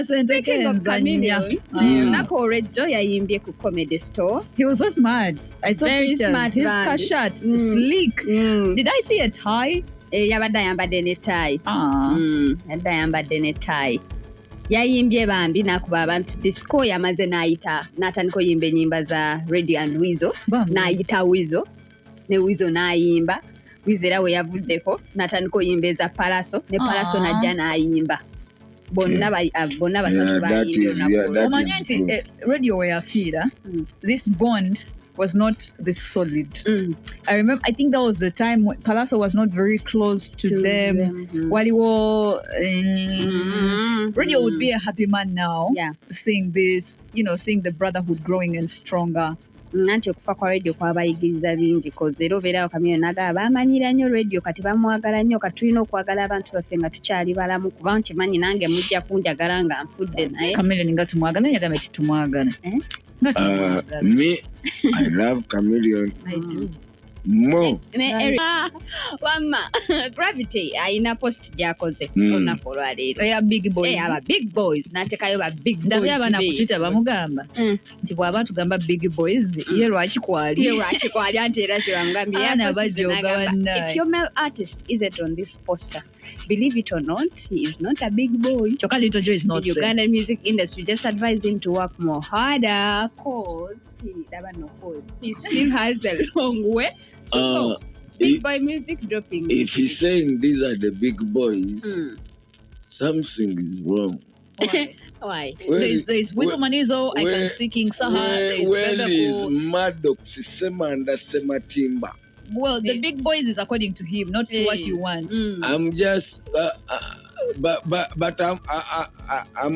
Speaking of Chameleon, Nako Rejo yayimbye ku Comedy Store. He was so smart. I saw Very pictures. smart His band. shirt, sleek. Did I see a tie? Yabadde ayambadde ne tie. Yabadde ayambadde ne tie. Yayimbye bambi nakuba abantu disco yamaze n'ayita n'atandika oyimba ennyimba za Radio and Weasel n'ayita Weasel ne Weasel n'ayimba Weasel era we yavuddeko n'atandika oyimba eza Palaso ne Palaso najja n'ayimba bonna basatu bayimbye omanye nti Radio weyafiira this bond was not this solid. I think that was the time when Palazzo was not very close to them. Waliwo Radio would be a happy man now. Seeing this, seeing the brotherhood growing and stronger. Nanti okufa kwa Radio kwabayigiriza bingi koze era obeerawo Chameleon n'agamba bamanyira nnyo Radio kati bamwagala nnyo kati tulina okwagala abantu baffe nga tukyali balamu kuba nkimanyi nange mujja kunjagala nga nfudde naye Chameleon nga tumwagala yagamba eti tumwagala. Me, I love Chameleon. I do. More. Wama Gravity ayina post gyakoze olunaku olwaleero eya big boys. aba big boys n'ateekayo ba big boys ndabye abaana ku Twitter bamugamba nti bw'aba tugamba big boys ye lwaki kwali anti era kyebamugambye if your male artist isn't on this poster, believe it or not, he is not a big boy. Choka Little Joe is not the Ugandan music industry. Just advise him to work more harder cause he still has a long way to go. Big boy music dropping. If he's saying these are the big boys, something is wrong. Why? There's Wito Manizo, I can see King Saha, where is Maddox Semanda Sematimba? Well, the big boys is according to him, not to what you want. I'm just, but I'm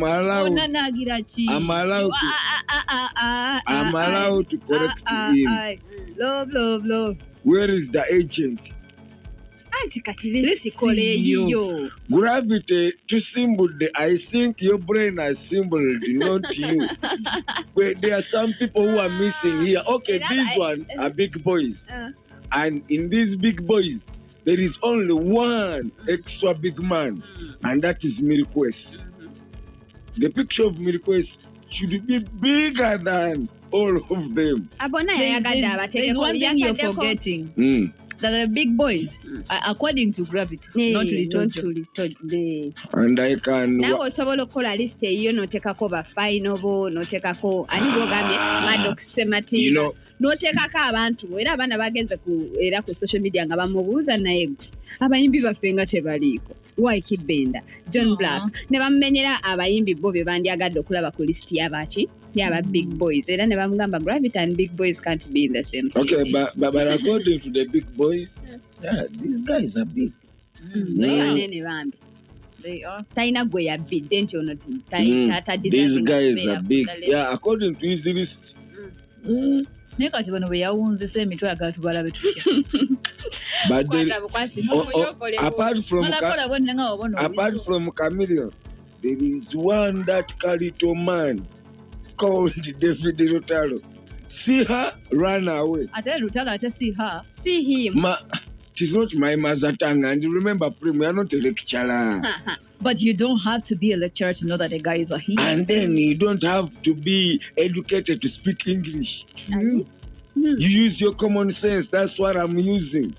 allowed. I'm allowed to correct him. Love. Where is the agent? Gravity to symbol. I think your brain has symboled, not you. But there are some people who are missing here. Okay, these one are big boys. And in these big boys, there is only one extra big man, and that is Mirquest. The picture of Mirquest should be bigger than all of them. There's one thing you're forgetting. That the big boys are according to Gravity, not Little Joe. And I can... Now osobola okola list eyo notekako ba final bo notekako ani bogambye Maddox Sematimba notekako abantu era abana bagenze era ku social media nga bamubuuza naye abayimbi baffe nga tebaliiko Wyke Benda, John Black ne bamumenyera abayimbi bo bye bandyagadde okulaba ku list yaba big boys era ne bamugamba Gravity and big boys can't be in the same city. Okay, but according to the big boys, these guys are big. They are. These guys are big. Yeah, according to his list. But apart from Chameleon, there is one that little man called David Rotaro. See her, run away. I tell Rotaro, I just see her. See him. It is not my mother tongue, and you remember, we are not a lecturer. But you don't have to be a lecturer to know that a guy is a hero. And then you don't have to be educated to speak English. You use your common sense. That's what I'm using.